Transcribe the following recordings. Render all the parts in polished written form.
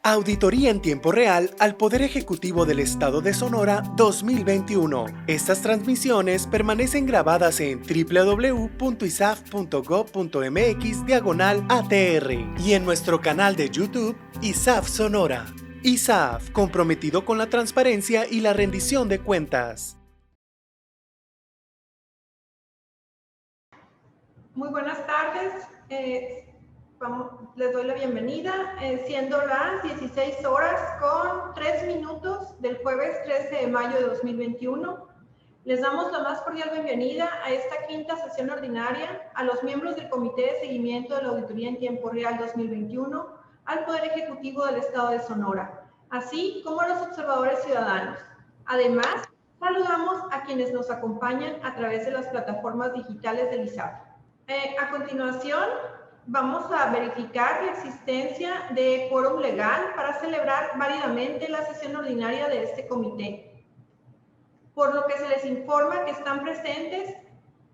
Auditoría en tiempo real al Poder Ejecutivo del Estado de Sonora 2021. Estas transmisiones permanecen grabadas en www.isaf.gov.mx/ATR y en nuestro canal de YouTube ISAF Sonora. ISAF, comprometido con la transparencia y la rendición de cuentas. Muy buenas tardes. Les doy la bienvenida, siendo las 16 horas con 3 minutos del jueves 13 de mayo de 2021. Les damos la más cordial bienvenida a esta quinta sesión ordinaria, a los miembros del Comité de Seguimiento de la Auditoría en Tiempo Real 2021, al Poder Ejecutivo del Estado de Sonora, así como a los observadores ciudadanos. Además, saludamos a quienes nos acompañan a través de las plataformas digitales del ISAF. A continuación, vamos a verificar la existencia de quórum legal para celebrar válidamente la sesión ordinaria de este comité. Por lo que se les informa que están presentes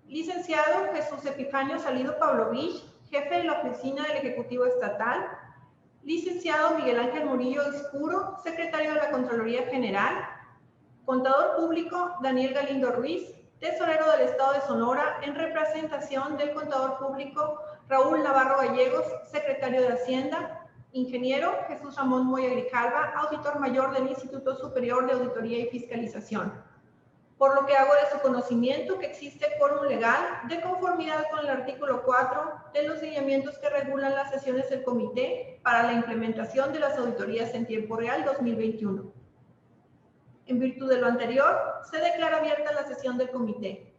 licenciado Jesús Epifanio Salido Pavlovich, jefe de la Oficina del Ejecutivo Estatal, licenciado Miguel Ángel Murillo Escuro, secretario de la Contraloría General, contador público Daniel Galindo Ruiz, tesorero del Estado de Sonora, en representación del contador público Raúl Navarro Gallegos, secretario de Hacienda, ingeniero Jesús Ramón Moya Grijalva, auditor mayor del Instituto Superior de Auditoría y Fiscalización. Por lo que hago de su conocimiento que existe quórum legal de conformidad con el artículo 4 de los lineamientos que regulan las sesiones del comité para la implementación de las auditorías en tiempo real 2021. En virtud de lo anterior, se declara abierta la sesión del comité.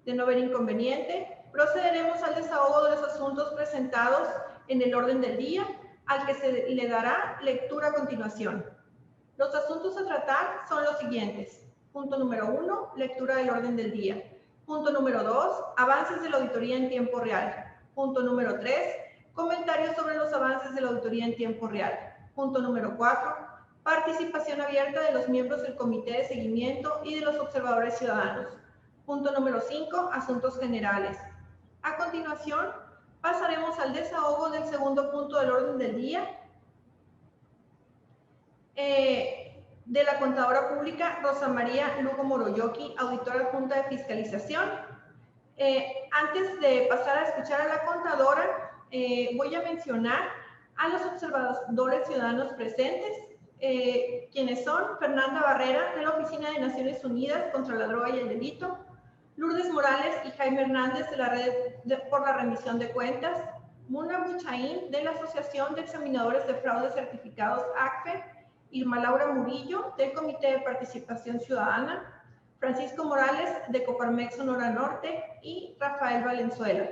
De no haber inconveniente, procederemos al desahogo de los asuntos presentados en el orden del día, al que se le dará lectura a continuación. Los asuntos a tratar son los siguientes. Punto número 1, lectura del orden del día. Punto número 2, avances de la auditoría en tiempo real. Punto número 3, comentarios sobre los avances de la auditoría en tiempo real. Punto número 4, participación abierta de los miembros del Comité de Seguimiento y de los observadores ciudadanos. Punto número 5, asuntos generales. A continuación, pasaremos al desahogo del segundo punto del orden del día de la contadora pública Rosa María Lugo Moroyoki, auditora adjunta de fiscalización. Antes de pasar a escuchar a la contadora, voy a mencionar a los observadores ciudadanos presentes, quienes son Fernanda Barrera, de la Oficina de Naciones Unidas contra la Droga y el Delito, Lourdes Morales y Jaime Hernández de la Red por la Rendición de Cuentas, Muna Buchaín, de la Asociación de Examinadores de Fraude Certificados ACFE, Irma Laura Murillo, del Comité de Participación Ciudadana, Francisco Morales, de Coparmex Sonora Norte, y Rafael Valenzuela.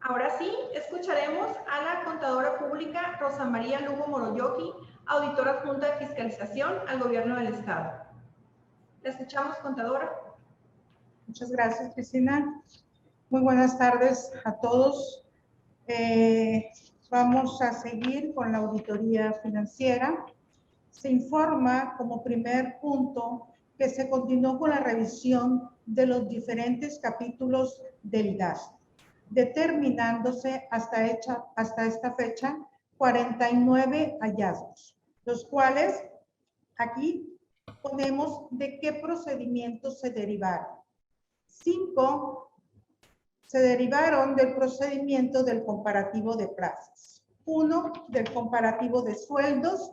Ahora sí, escucharemos a la contadora pública Rosa María Lugo Moroyoki, auditora adjunta de fiscalización al Gobierno del Estado. La escuchamos, contadora. Muchas gracias, Cristina. Muy buenas tardes a todos. Vamos a seguir con la auditoría financiera. Se informa como primer punto que se continuó con la revisión de los diferentes capítulos del gasto, determinándose hasta esta fecha 49 hallazgos, los cuales aquí ponemos de qué procedimientos se derivaron. 5 se derivaron del procedimiento del comparativo de plazas, 1 del comparativo de sueldos,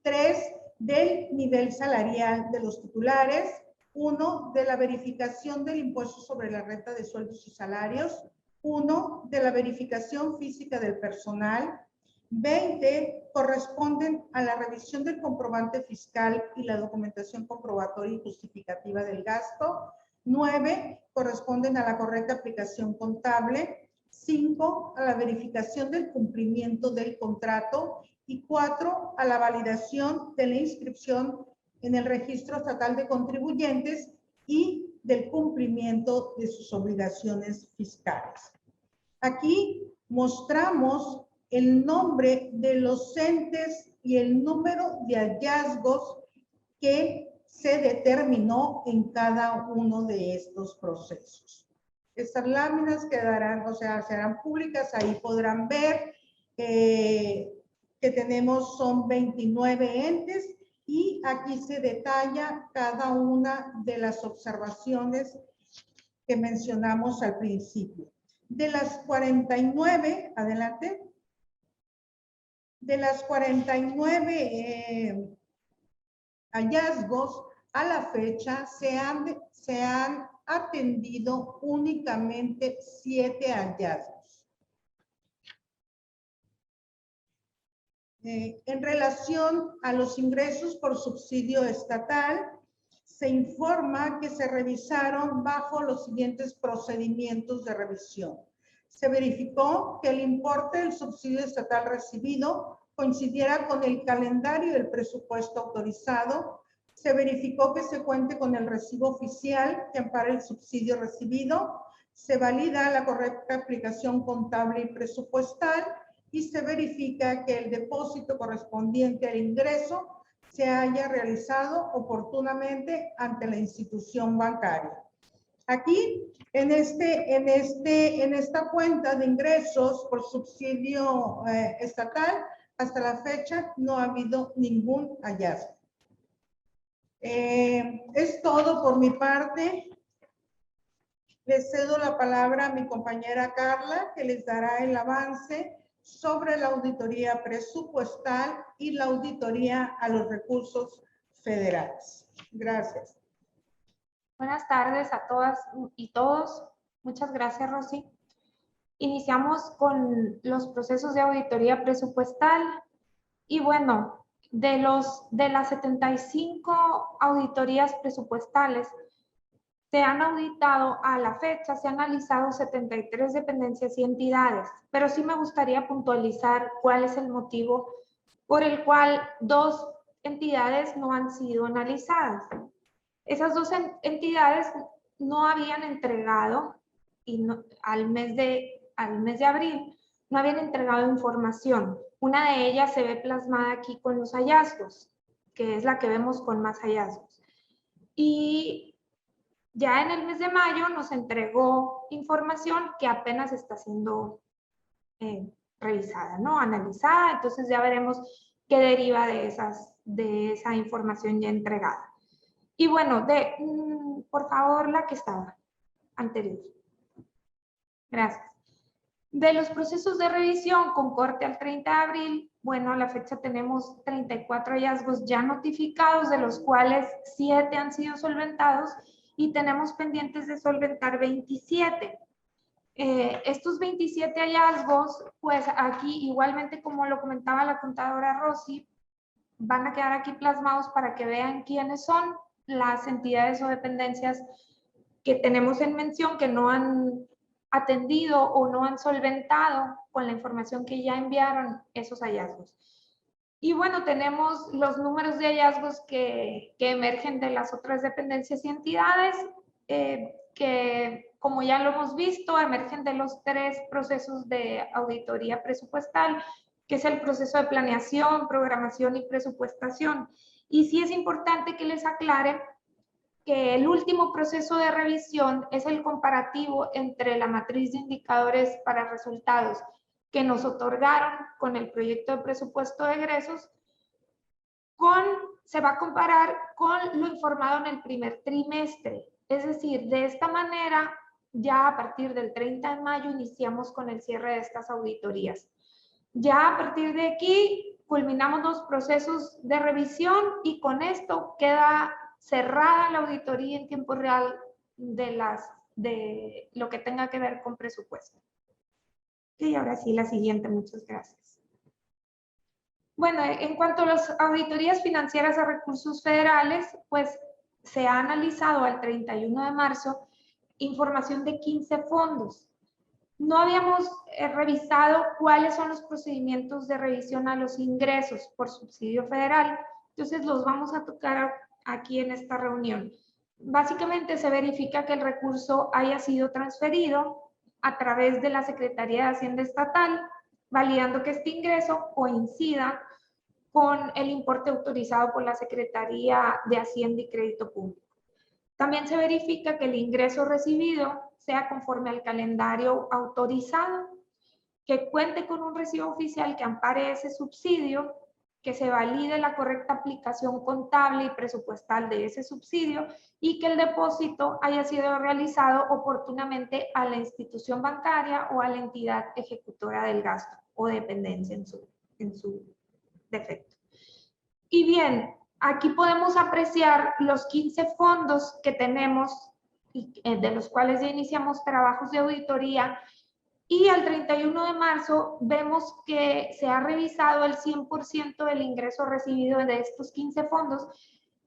3 del nivel salarial de los titulares, 1 de la verificación del impuesto sobre la renta de sueldos y salarios, 1 de la verificación física del personal, 20 corresponden a la revisión del comprobante fiscal y la documentación comprobatoria y justificativa del gasto, 9 corresponden a la correcta aplicación contable, 5 a la verificación del cumplimiento del contrato y 4 a la validación de la inscripción en el Registro Estatal de Contribuyentes y del cumplimiento de sus obligaciones fiscales. Aquí mostramos el nombre de los entes y el número de hallazgos que se determinó en cada uno de estos procesos. Estas láminas quedarán, o sea, serán públicas, ahí podrán ver que son 29 entes y aquí se detalla cada una de las observaciones que mencionamos al principio. De las 49, adelante, de las 49 hallazgos a la fecha se han atendido únicamente 7 hallazgos. En relación a los ingresos por subsidio estatal, se informa que se revisaron bajo los siguientes procedimientos de revisión. Se verificó que el importe del subsidio estatal recibido coincidiera con el calendario del presupuesto autorizado. Se verificó que se cuente con el recibo oficial que ampara el subsidio recibido. Se valida la correcta aplicación contable y presupuestal y se verifica que el depósito correspondiente al ingreso se haya realizado oportunamente ante la institución bancaria. Aquí, en esta cuenta de ingresos por subsidio estatal, hasta la fecha no ha habido ningún hallazgo. Es todo por mi parte. Le cedo la palabra a mi compañera Carla, que les dará el avance sobre la auditoría presupuestal y la auditoría a los recursos federales. Gracias. Buenas tardes a todas y todos. Muchas gracias, Rosy. Iniciamos con los procesos de auditoría presupuestal y bueno, de las 75 auditorías presupuestales se han auditado a la fecha, se han analizado 73 dependencias y entidades, pero sí me gustaría puntualizar cuál es el motivo por el cual 2 entidades no han sido analizadas. Esas 2 entidades no habían entregado, y no, al mes de abril, no habían entregado información. Una de ellas se ve plasmada aquí con los hallazgos, que es la que vemos con más hallazgos. Y ya en el mes de mayo nos entregó información que apenas está siendo revisada, ¿no? Analizada, entonces ya veremos qué deriva de esa información ya entregada. Y bueno, por favor, la que estaba anterior. Gracias. De los procesos de revisión con corte al 30 de abril, bueno, a la fecha tenemos 34 hallazgos ya notificados, de los cuales 7 han sido solventados y tenemos pendientes de solventar 27. Estos 27 hallazgos, pues aquí igualmente como lo comentaba la contadora Rosy, van a quedar aquí plasmados para que vean quiénes son las entidades o dependencias que tenemos en mención que no han atendido o no han solventado con la información que ya enviaron esos hallazgos. Y bueno, tenemos los números de hallazgos que emergen de las otras dependencias y entidades, que como ya lo hemos visto, emergen de los 3 procesos de auditoría presupuestal, que es el proceso de planeación, programación y presupuestación. Y sí es importante que les aclare que el último proceso de revisión es el comparativo entre la matriz de indicadores para resultados que nos otorgaron con el proyecto de presupuesto de egresos, se va a comparar con lo informado en el primer trimestre. Es decir, de esta manera, ya a partir del 30 de mayo iniciamos con el cierre de estas auditorías. Ya a partir de aquí culminamos los procesos de revisión y con esto queda cerrada la auditoría en tiempo real de lo que tenga que ver con presupuesto. Y ahora sí, la siguiente, muchas gracias. Bueno, en cuanto a las auditorías financieras a recursos federales, pues se ha analizado al 31 de marzo información de 15 fondos. No habíamos revisado cuáles son los procedimientos de revisión a los ingresos por subsidio federal, entonces los vamos a tocar aquí en esta reunión. Básicamente se verifica que el recurso haya sido transferido a través de la Secretaría de Hacienda Estatal, validando que este ingreso coincida con el importe autorizado por la Secretaría de Hacienda y Crédito Público. También se verifica que el ingreso recibido sea conforme al calendario autorizado, que cuente con un recibo oficial que ampare ese subsidio, que se valide la correcta aplicación contable y presupuestal de ese subsidio y que el depósito haya sido realizado oportunamente a la institución bancaria o a la entidad ejecutora del gasto o dependencia en su defecto. Y bien, aquí podemos apreciar los 15 fondos que tenemos y de los cuales ya iniciamos trabajos de auditoría. Y al 31 de marzo vemos que se ha revisado el 100% del ingreso recibido de estos 15 fondos,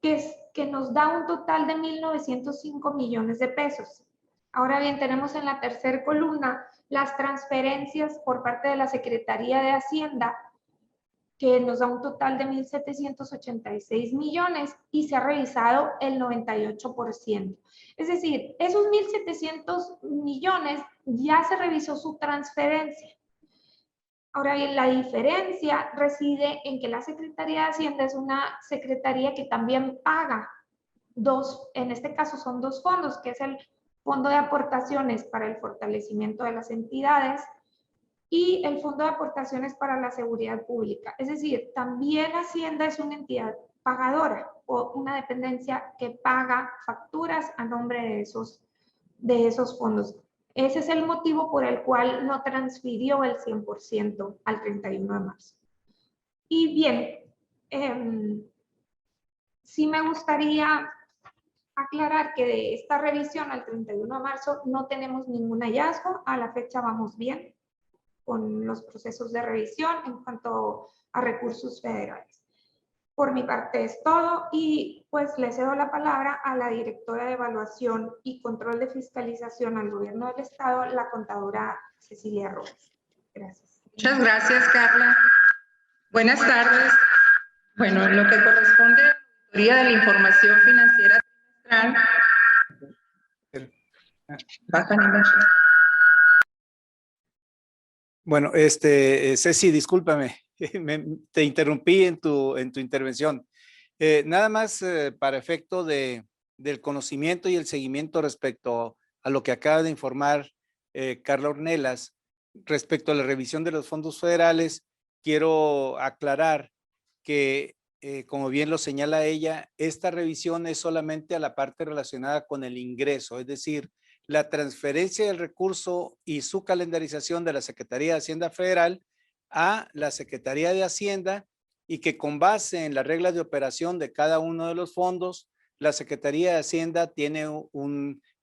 que nos da un total de 1.905 millones de pesos. Ahora bien, tenemos en la tercera columna las transferencias por parte de la Secretaría de Hacienda, que nos da un total de 1.786 millones y se ha revisado el 98%. Es decir, esos 1.700 millones ya se revisó su transferencia. Ahora bien, la diferencia reside en que la Secretaría de Hacienda es una secretaría que también paga en este caso son dos fondos, que es el Fondo de Aportaciones para el Fortalecimiento de las Entidades y el Fondo de Aportaciones para la Seguridad Pública. Es decir, también Hacienda es una entidad pagadora o una dependencia que paga facturas a nombre de esos fondos. Ese es el motivo por el cual no transfirió el 100% al 31 de marzo. Y bien, sí me gustaría aclarar que de esta revisión al 31 de marzo no tenemos ningún hallazgo. A la fecha vamos bien con los procesos de revisión en cuanto a recursos federales. Por mi parte es todo y pues le cedo la palabra a la directora de Evaluación y Control de Fiscalización al Gobierno del Estado, la contadora Cecilia Rojas. Gracias. Muchas gracias, Carla. Buenas tardes. Bueno, en lo que corresponde a la auditoría de la información financiera trimestral. Bueno, Ceci, discúlpame, te interrumpí en tu intervención. Nada más para efecto del conocimiento y el seguimiento respecto a lo que acaba de informar Carla Ornelas, respecto a la revisión de los fondos federales, quiero aclarar que, como bien lo señala ella, esta revisión es solamente a la parte relacionada con el ingreso, es decir, la transferencia del recurso y su calendarización de la Secretaría de Hacienda Federal a la Secretaría de Hacienda y que con base en las reglas de operación de cada uno de los fondos, la Secretaría de Hacienda tiene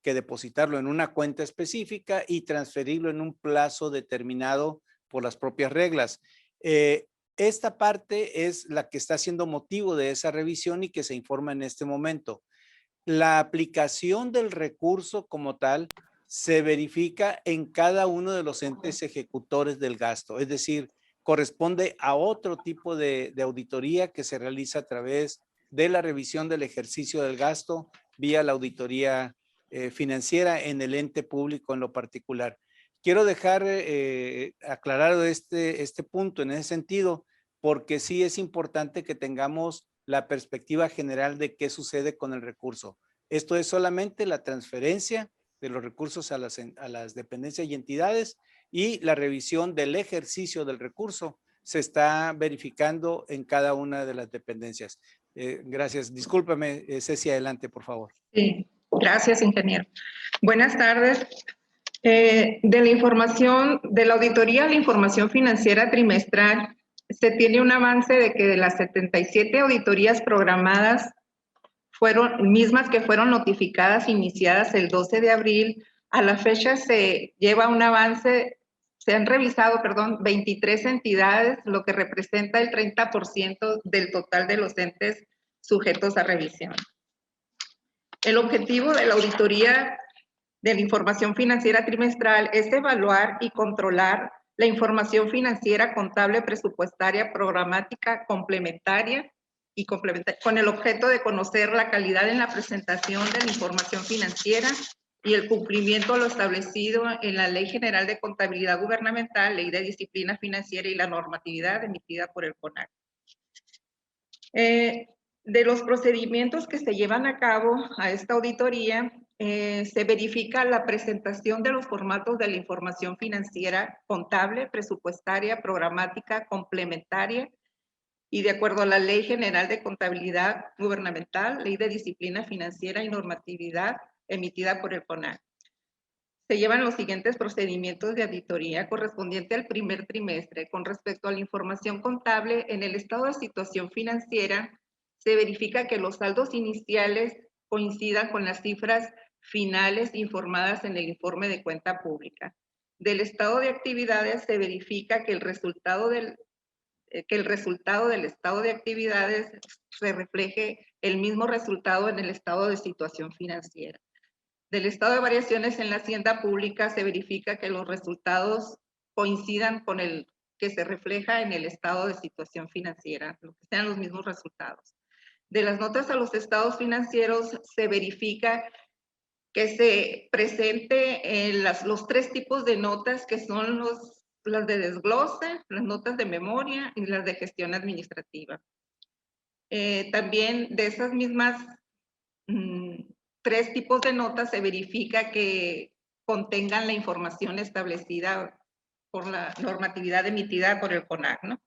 que depositarlo en una cuenta específica y transferirlo en un plazo determinado por las propias reglas. Esta parte es la que está siendo motivo de esa revisión y que se informa en este momento. La aplicación del recurso como tal se verifica en cada uno de los entes ejecutores del gasto, es decir, corresponde a otro tipo de auditoría que se realiza a través de la revisión del ejercicio del gasto vía la auditoría financiera en el ente público en lo particular. Quiero dejar aclarado este punto en ese sentido, porque sí es importante que tengamos la perspectiva general de qué sucede con el recurso. Esto es solamente la transferencia de los recursos a las dependencias y entidades y la revisión del ejercicio del recurso se está verificando en cada una de las dependencias. Gracias. Discúlpame, Ceci, adelante, por favor. Sí, gracias, ingeniero. Buenas tardes. De la información, de la auditoría a la información financiera trimestral, se tiene un avance de que de las 77 auditorías programadas, mismas que fueron notificadas, iniciadas el 12 de abril, a la fecha se lleva un avance, se han revisado, 23 entidades, lo que representa el 30% del total de los entes sujetos a revisión. El objetivo de la auditoría de la información financiera trimestral es evaluar y controlar la información financiera, contable, presupuestaria, programática, complementaria y con el objeto de conocer la calidad en la presentación de la información financiera y el cumplimiento de lo establecido en la Ley General de Contabilidad Gubernamental, Ley de Disciplina Financiera y la normatividad emitida por el CONAC. De los procedimientos que se llevan a cabo a esta auditoría, se verifica la presentación de los formatos de la información financiera contable, presupuestaria, programática, complementaria y de acuerdo a la Ley General de Contabilidad Gubernamental, Ley de Disciplina Financiera y Normatividad emitida por el CONAC. Se llevan los siguientes procedimientos de auditoría correspondiente al primer trimestre. Con respecto a la información contable, en el estado de situación financiera, se verifica que los saldos iniciales coincidan con las cifras finales informadas en el informe de cuenta pública. Del estado de actividades se verifica que el resultado del estado de actividades se refleje el mismo resultado en el estado de situación financiera. Del estado de variaciones en la hacienda pública se verifica que los resultados coincidan con el que se refleja en el estado de situación financiera, lo que sean los mismos resultados. De las notas a los estados financieros se verifica que se presente los tres tipos de notas que son las de desglose, las notas de memoria y las de gestión administrativa. También de esas mismas tres tipos de notas se verifica que contengan la información establecida por la normatividad emitida por el CONAC, ¿no?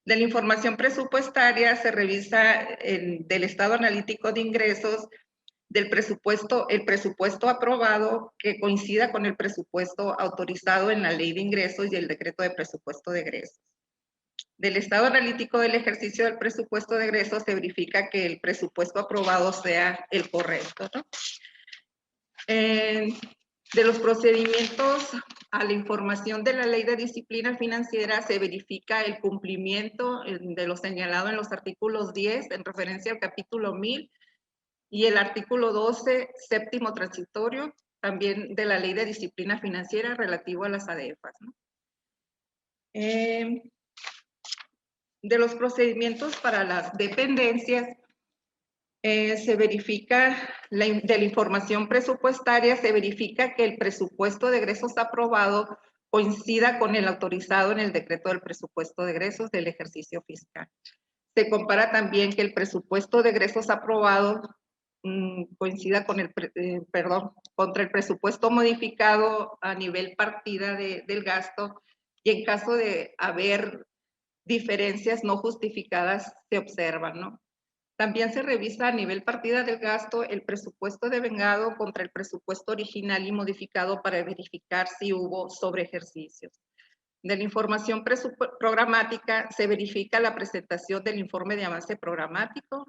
De la información presupuestaria se revisa del estado analítico de ingresos, el presupuesto aprobado que coincida con el presupuesto autorizado en la Ley de Ingresos y el decreto de presupuesto de egresos. Del estado analítico del ejercicio del presupuesto de egresos se verifica que el presupuesto aprobado sea el correcto, ¿no? De los procedimientos a la información de la Ley de Disciplina Financiera se verifica el cumplimiento de lo señalado en los artículos 10 en referencia al capítulo 1000 y el artículo 12, séptimo transitorio, también de la Ley de Disciplina Financiera relativo a las ADEFAS, ¿no? De los procedimientos para las dependencias, se verifica, de la información presupuestaria, se verifica que el presupuesto de egresos aprobado coincida con el autorizado en el decreto del presupuesto de egresos del ejercicio fiscal. Se compara también que el presupuesto de egresos aprobado coincida con contra el presupuesto modificado a nivel partida del gasto y en caso de haber diferencias no justificadas se observan, ¿no? También se revisa a nivel partida del gasto el presupuesto devengado contra el presupuesto original y modificado para verificar si hubo sobreejercicios. De la información programática se verifica la presentación del informe de avance programático,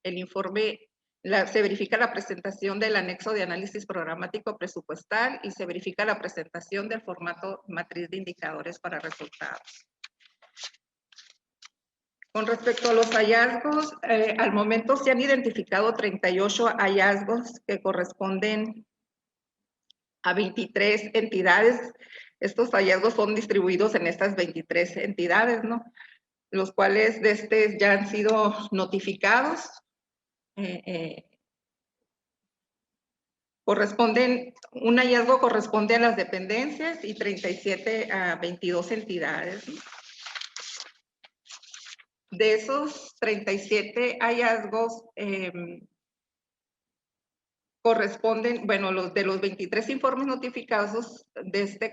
se verifica la presentación del anexo de análisis programático presupuestal y se verifica la presentación del formato matriz de indicadores para resultados. Con respecto a los hallazgos, al momento se han identificado 38 hallazgos que corresponden a 23 entidades. Estos hallazgos son distribuidos en estas 23 entidades, ¿no? Los cuales ya han sido notificados. Un hallazgo corresponde a las dependencias y 37 a 22 entidades, ¿no? De esos 37 hallazgos corresponden, bueno, de los 23 informes notificados,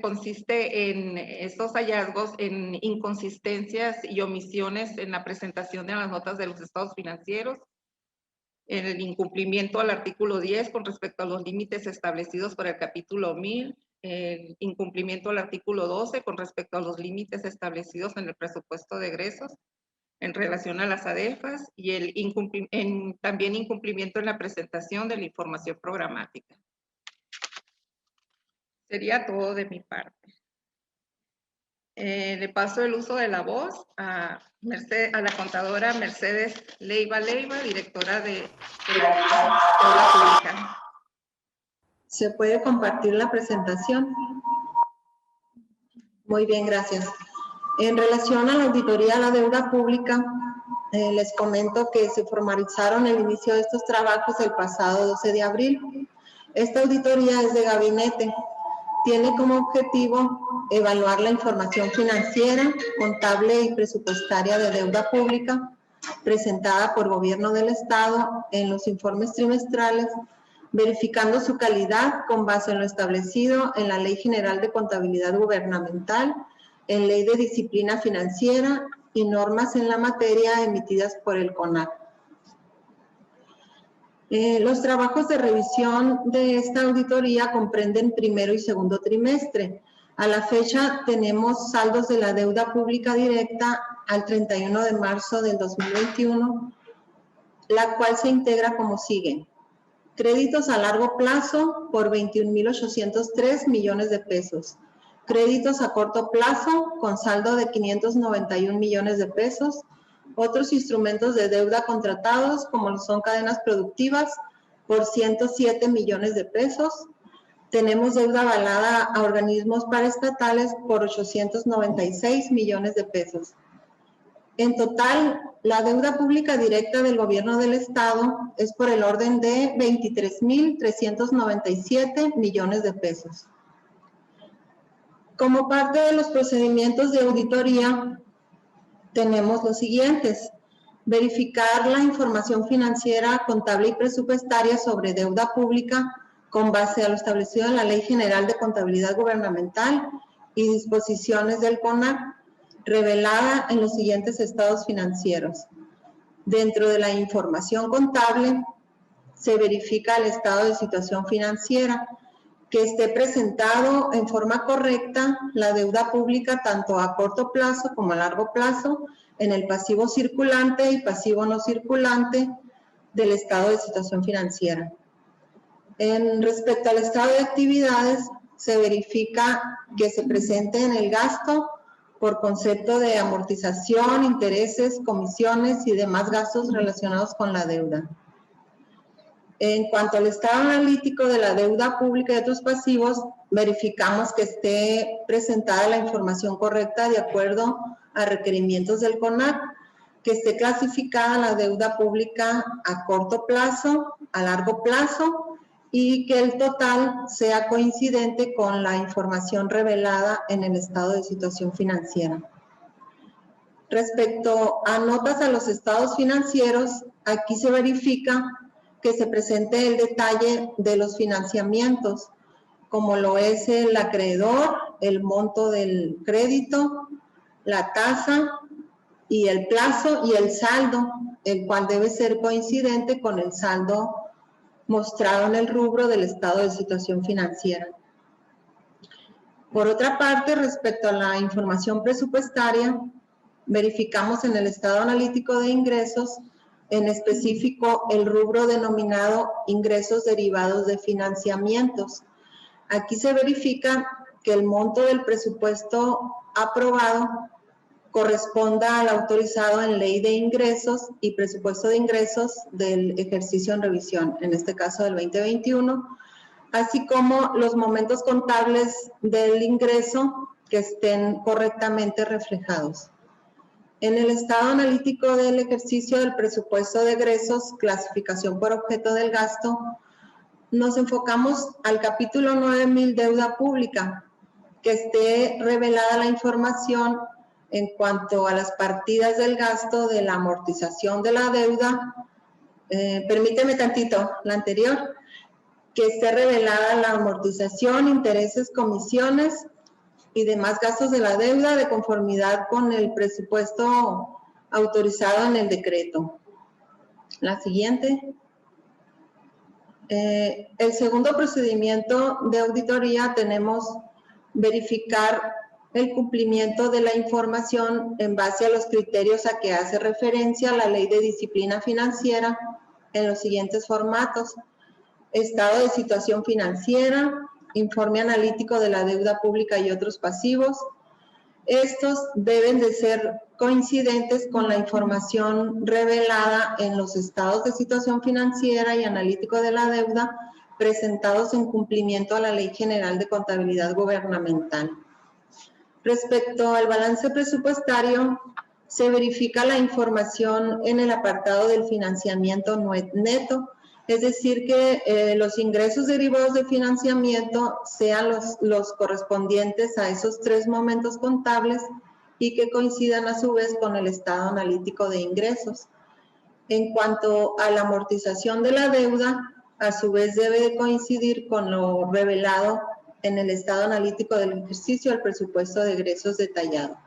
consiste en estos hallazgos en inconsistencias y omisiones en la presentación de las notas de los estados financieros, en el incumplimiento al artículo 10 con respecto a los límites establecidos por el capítulo 1000, el incumplimiento al artículo 12 con respecto a los límites establecidos en el presupuesto de egresos, en relación a las ADEFAS y también incumplimiento en la presentación de la información programática. Sería todo de mi parte. Le paso el uso de la voz a la contadora Mercedes Leiva, directora de la Pública. ¿Se puede compartir la presentación? Muy bien, gracias. En relación a la auditoría a la deuda pública, les comento que se formalizaron el inicio de estos trabajos el pasado 12 de abril. Esta auditoría es de gabinete. Tiene como objetivo evaluar la información financiera, contable y presupuestaria de deuda pública presentada por Gobierno del Estado en los informes trimestrales verificando su calidad con base en lo establecido en la Ley General de Contabilidad Gubernamental, en Ley de Disciplina Financiera y normas en la materia emitidas por el CONAC. Los trabajos de revisión de esta auditoría comprenden primero y segundo trimestre. A la fecha tenemos saldos de la deuda pública directa al 31 de marzo del 2021, la cual se integra como sigue. Créditos a largo plazo por 21,803 millones de pesos. Créditos a corto plazo con saldo de 591 millones de pesos. Otros instrumentos de deuda contratados, como son cadenas productivas, por 107 millones de pesos. Tenemos deuda avalada a organismos paraestatales por 896 millones de pesos. En total, la deuda pública directa del gobierno del Estado es por el orden de 23,397 millones de pesos. Como parte de los procedimientos de auditoría, tenemos los siguientes: verificar la información financiera, contable y presupuestaria sobre deuda pública con base a lo establecido en la Ley General de Contabilidad Gubernamental y disposiciones del CONAC, revelada en los siguientes estados financieros. Dentro de la información contable, se verifica el estado de situación financiera, que esté presentado en forma correcta la deuda pública tanto a corto plazo como a largo plazo en el pasivo circulante y pasivo no circulante del estado de situación financiera. En respecto al estado de actividades, se verifica que se presente en el gasto por concepto de amortización, intereses, comisiones y demás gastos relacionados con la deuda. En cuanto al estado analítico de la deuda pública y otros pasivos, verificamos que esté presentada la información correcta de acuerdo a requerimientos del CONAC, que esté clasificada la deuda pública a corto plazo, a largo plazo, y que el total sea coincidente con la información revelada en el estado de situación financiera. Respecto a notas a los estados financieros, aquí se verifica que se presente el detalle de los financiamientos, como lo es el acreedor, el monto del crédito, la tasa y el plazo y el saldo, el cual debe ser coincidente con el saldo mostrado en el rubro del estado de situación financiera. Por otra parte, respecto a la información presupuestaria, verificamos en el estado analítico de ingresos, en específico el rubro denominado ingresos derivados de financiamientos. Aquí se verifica que el monto del presupuesto aprobado corresponda al autorizado en ley de ingresos y presupuesto de ingresos del ejercicio en revisión, en este caso del 2021, así como los momentos contables del ingreso que estén correctamente reflejados. En el estado analítico del ejercicio del presupuesto de egresos, clasificación por objeto del gasto, nos enfocamos al capítulo 9000 deuda pública, que esté revelada la información en cuanto a las partidas del gasto de la amortización de la deuda. Permíteme tantito, la anterior, que esté revelada la amortización, intereses, comisiones y demás gastos de la deuda de conformidad con el presupuesto autorizado en el decreto. La siguiente. El segundo procedimiento de auditoría tenemos verificar el cumplimiento de la información en base a los criterios a que hace referencia la Ley de Disciplina Financiera en los siguientes formatos: estado de situación financiera, informe analítico de la deuda pública y otros pasivos. Estos deben de ser coincidentes con la información revelada en los estados de situación financiera y analítico de la deuda presentados en cumplimiento a la Ley General de Contabilidad Gubernamental. Respecto al balance presupuestario, se verifica la información en el apartado del financiamiento neto, es decir, que los ingresos derivados de financiamiento sean los correspondientes a esos 3 momentos contables y que coincidan a su vez con el estado analítico de ingresos. En cuanto a la amortización de la deuda, a su vez debe de coincidir con lo revelado en el estado analítico del ejercicio del presupuesto de egresos detallado.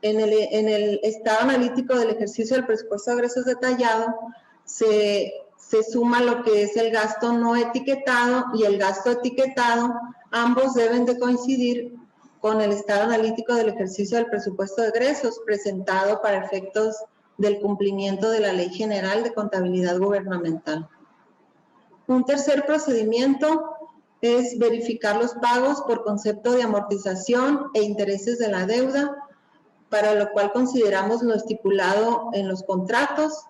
En el estado analítico del ejercicio del presupuesto de egresos detallado se suma lo que es el gasto no etiquetado y el gasto etiquetado. Ambos deben de coincidir con el estado analítico del ejercicio del presupuesto de egresos presentado para efectos del cumplimiento de la Ley General de Contabilidad Gubernamental. Un tercer procedimiento es verificar los pagos por concepto de amortización e intereses de la deuda, para lo cual consideramos lo estipulado en los contratos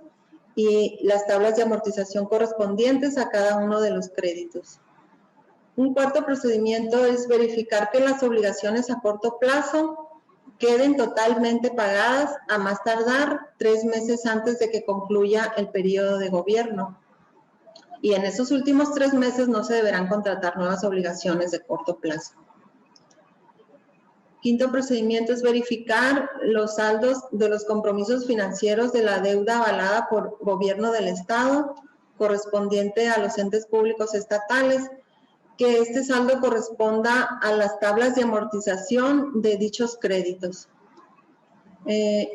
y las tablas de amortización correspondientes a cada uno de los créditos. Un cuarto procedimiento es verificar que las obligaciones a corto plazo queden totalmente pagadas a más tardar 3 meses antes de que concluya el periodo de gobierno. Y en esos últimos 3 meses no se deberán contratar nuevas obligaciones de corto plazo. Quinto procedimiento es verificar los saldos de los compromisos financieros de la deuda avalada por gobierno del Estado, correspondiente a los entes públicos estatales, que este saldo corresponda a las tablas de amortización de dichos créditos.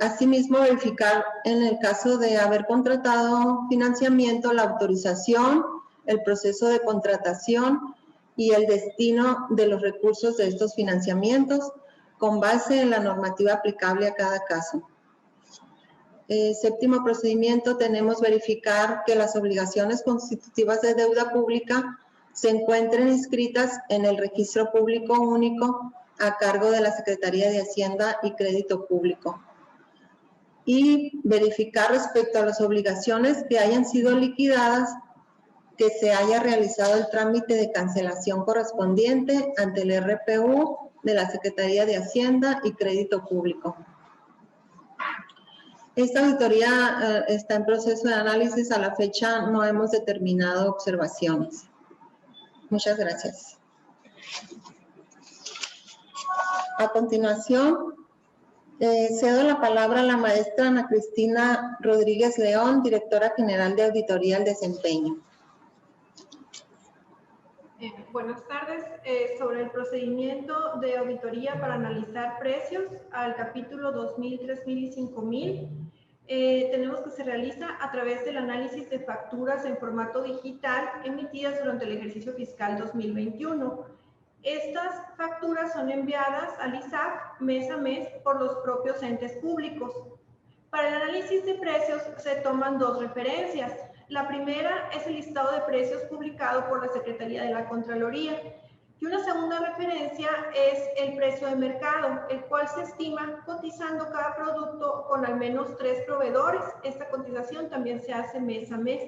Asimismo, verificar en el caso de haber contratado financiamiento, la autorización, el proceso de contratación y el destino de los recursos de estos financiamientos, con base en la normativa aplicable a cada caso. Séptimo procedimiento, tenemos verificar que las obligaciones constitutivas de deuda pública se encuentren inscritas en el registro público único a cargo de la Secretaría de Hacienda y Crédito Público. Y verificar respecto a las obligaciones que hayan sido liquidadas, que se haya realizado el trámite de cancelación correspondiente ante el RPU de la Secretaría de Hacienda y Crédito Público. Esta auditoría está en proceso de análisis. A la fecha no hemos determinado observaciones. Muchas gracias. A continuación, cedo la palabra a la maestra Ana Cristina Rodríguez León, directora general de Auditoría al Desempeño. Buenas tardes. Sobre el procedimiento de auditoría para analizar precios al capítulo 2000, 3000 y 5000, tenemos que se realiza a través del análisis de facturas en formato digital emitidas durante el ejercicio fiscal 2021. Estas facturas son enviadas al ISAF mes a mes por los propios entes públicos. Para el análisis de precios se toman 2 referencias. La primera es el listado de precios publicado por la Secretaría de la Contraloría. Y una segunda referencia es el precio de mercado, el cual se estima cotizando cada producto con al menos 3 proveedores. Esta cotización también se hace mes a mes.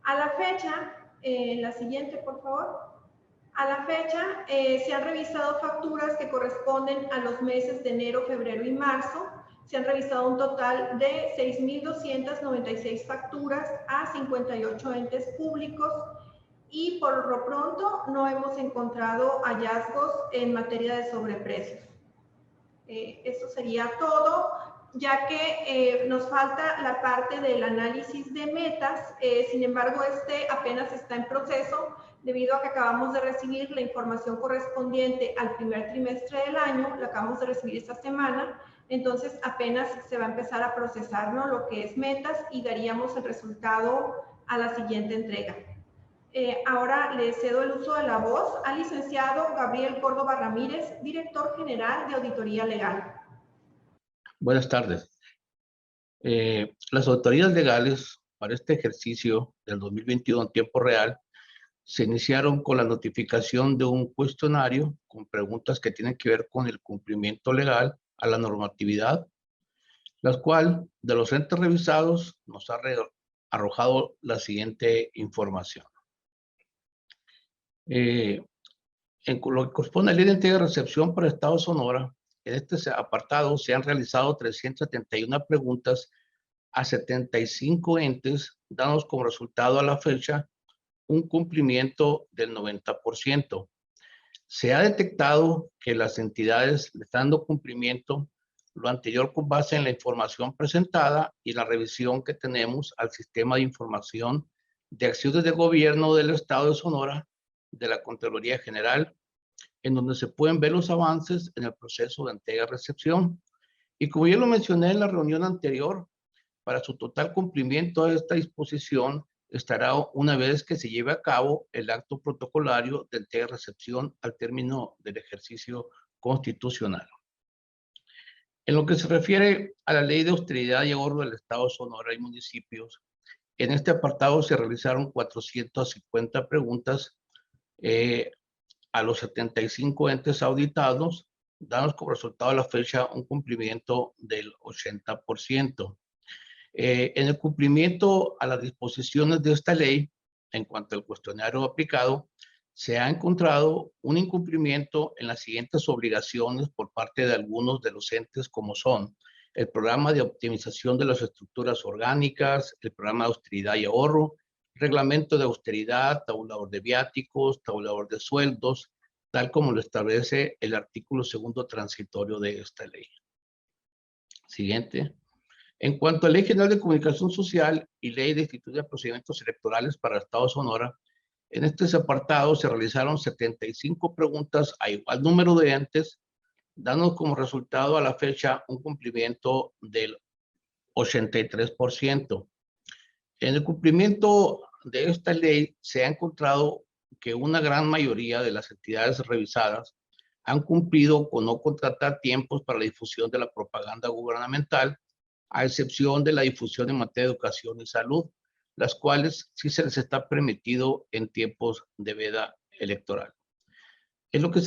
A la fecha, la siguiente, por favor. A la fecha, se han revisado facturas que corresponden a los meses de enero, febrero y marzo. Se han revisado un total de 6.296 facturas a 58 entes públicos y por lo pronto no hemos encontrado hallazgos en materia de sobreprecios. Eso sería todo, ya que nos falta la parte del análisis de metas. Sin embargo, este apenas está en proceso debido a que acabamos de recibir la información correspondiente al primer trimestre del año, la acabamos de recibir esta semana. Entonces apenas se va a empezar a procesar, ¿no?, lo que es metas y daríamos el resultado a la siguiente entrega. Ahora le cedo el uso de la voz al licenciado Gabriel Córdoba Ramírez, director general de Auditoría Legal. Buenas tardes. Las auditorías legales para este ejercicio del 2021 en tiempo real se iniciaron con la notificación de un cuestionario con preguntas que tienen que ver con el cumplimiento legal a la normatividad, la cual de los entes revisados nos ha arrojado la siguiente información. En lo que corresponde a la ley de entrega y recepción para el Estado de Sonora, en este apartado se han realizado 371 preguntas a 75 entes, dándonos como resultado a la fecha un cumplimiento del 90%. Se ha detectado que las entidades le están dando cumplimiento, lo anterior con base en la información presentada y la revisión que tenemos al sistema de información de acciones de gobierno del Estado de Sonora, de la Contraloría General, en donde se pueden ver los avances en el proceso de entrega-recepción. Y como ya lo mencioné en la reunión anterior, para su total cumplimiento de esta disposición estará una vez que se lleve a cabo el acto protocolario de entrega-recepción al término del ejercicio constitucional. En lo que se refiere a la Ley de Austeridad y Ahorro del Estado de Sonora y municipios, en este apartado se realizaron 450 preguntas a los 75 entes auditados, dando como resultado a la fecha un cumplimiento del 80%. En el cumplimiento a las disposiciones de esta ley, en cuanto al cuestionario aplicado, se ha encontrado un incumplimiento en las siguientes obligaciones por parte de algunos de los entes, como son el programa de optimización de las estructuras orgánicas, el programa de austeridad y ahorro, reglamento de austeridad, tabulador de viáticos, tabulador de sueldos, tal como lo establece el artículo 2º transitorio de esta ley. Siguiente. En cuanto a Ley General de Comunicación Social y Ley de Institutos de Procedimientos Electorales para el Estado de Sonora, en este apartado se realizaron 75 preguntas a igual número de entes, dando como resultado a la fecha un cumplimiento del 83%. En el cumplimiento de esta ley se ha encontrado que una gran mayoría de las entidades revisadas han cumplido con no contratar tiempos para la difusión de la propaganda gubernamental, a excepción de la difusión en materia de educación y salud, las cuales sí se les está permitido en tiempos de veda electoral. En lo que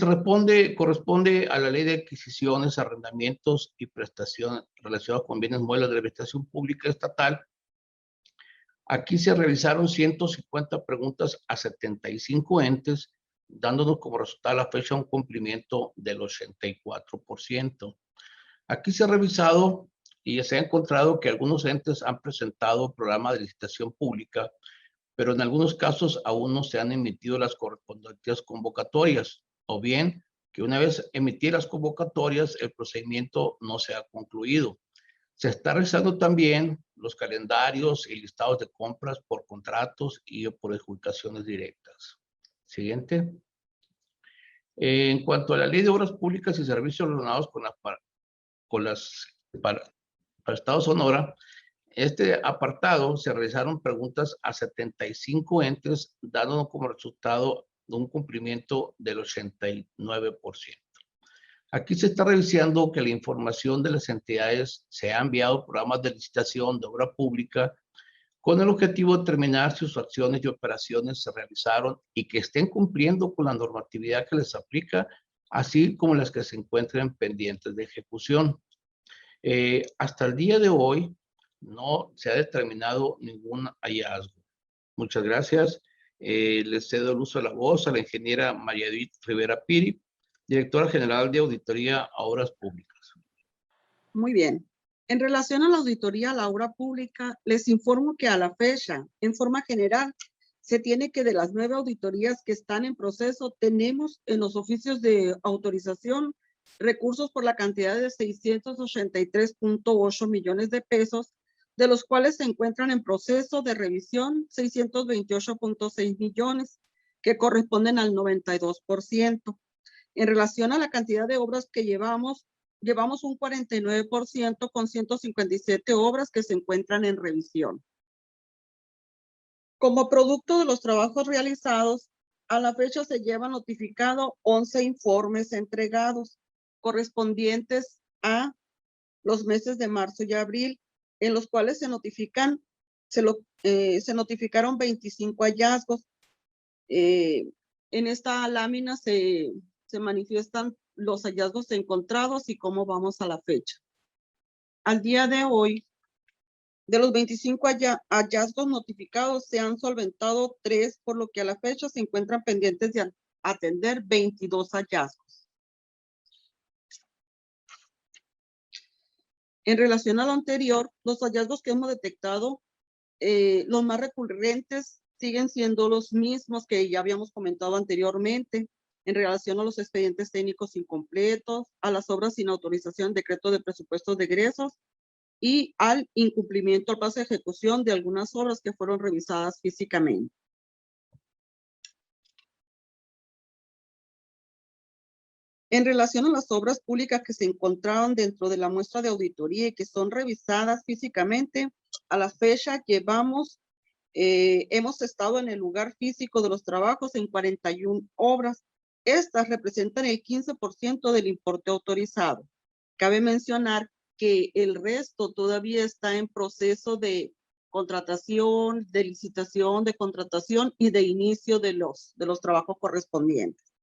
corresponde a la Ley de Adquisiciones, Arrendamientos y Prestaciones relacionados con bienes muebles de la administración pública estatal, aquí se realizaron 150 preguntas a 75 entes, dándonos como resultado a la fecha un cumplimiento del 84%. Aquí se ha revisado y se ha encontrado que algunos entes han presentado programas de licitación pública, pero en algunos casos aún no se han emitido las correspondientes convocatorias, o bien que una vez emitidas las convocatorias, el procedimiento no se ha concluido. Se está realizando también los calendarios y listados de compras por contratos y por adjudicaciones directas. Siguiente. En cuanto a la Ley de Obras Públicas y Servicios relacionados para el Estado de Sonora, este apartado se realizaron preguntas a 75 entes, dando como resultado un cumplimiento del 89%. Aquí se está revisando que la información de las entidades se ha enviado a programas de licitación de obra pública con el objetivo de determinar si sus acciones y operaciones se realizaron y que estén cumpliendo con la normatividad que les aplica, así como las que se encuentren pendientes de ejecución. Hasta el día de hoy no se ha determinado ningún hallazgo. Muchas gracias. Les cedo el uso de la voz a la ingeniera María Edith Rivera Piri, directora general de Auditoría a Obras Públicas. Muy bien. En relación a la auditoría a la obra pública, les informo que a la fecha, en forma general, se tiene que de las 9 auditorías que están en proceso, tenemos en los oficios de autorización recursos por la cantidad de 683.8 millones de pesos, de los cuales se encuentran en proceso de revisión 628.6 millones, que corresponden al 92%. En relación a la cantidad de obras que llevamos un 49% con 157 obras que se encuentran en revisión. Como producto de los trabajos realizados, a la fecha se llevan notificado 11 informes entregados, correspondientes a los meses de marzo y abril, en los cuales se notificaron 25 hallazgos. En esta lámina se manifiestan los hallazgos encontrados y cómo vamos a la fecha. Al día de hoy, de los 25 hallazgos notificados, se han solventado 3, por lo que a la fecha se encuentran pendientes de atender 22 hallazgos. En relación a lo anterior, los hallazgos que hemos detectado, los más recurrentes siguen siendo los mismos que ya habíamos comentado anteriormente, en relación a los expedientes técnicos incompletos, a las obras sin autorización, decreto de presupuestos de egresos y al incumplimiento al plazo de ejecución de algunas obras que fueron revisadas físicamente. En relación a las obras públicas que se encontraron dentro de la muestra de auditoría y que son revisadas físicamente, a la fecha hemos estado en el lugar físico de los trabajos en 41 obras. Estas representan el 15% del importe autorizado. Cabe mencionar que el resto todavía está en proceso de contratación, de licitación, de contratación y de inicio de los trabajos correspondientes.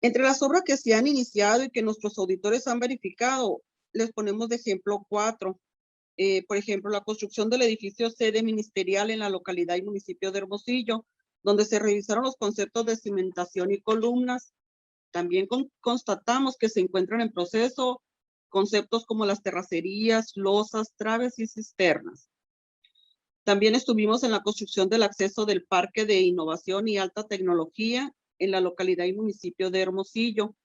Entre las obras que se han iniciado y que nuestros auditores han verificado, les ponemos de ejemplo 4. Por ejemplo, la construcción del edificio sede ministerial en la localidad y municipio de Hermosillo, donde se revisaron los conceptos de cimentación y columnas. También constatamos que se encuentran en proceso conceptos como las terracerías, losas, traves y cisternas. También estuvimos en la construcción del acceso del Parque de Innovación y Alta Tecnología en la localidad y municipio de Hermosillo.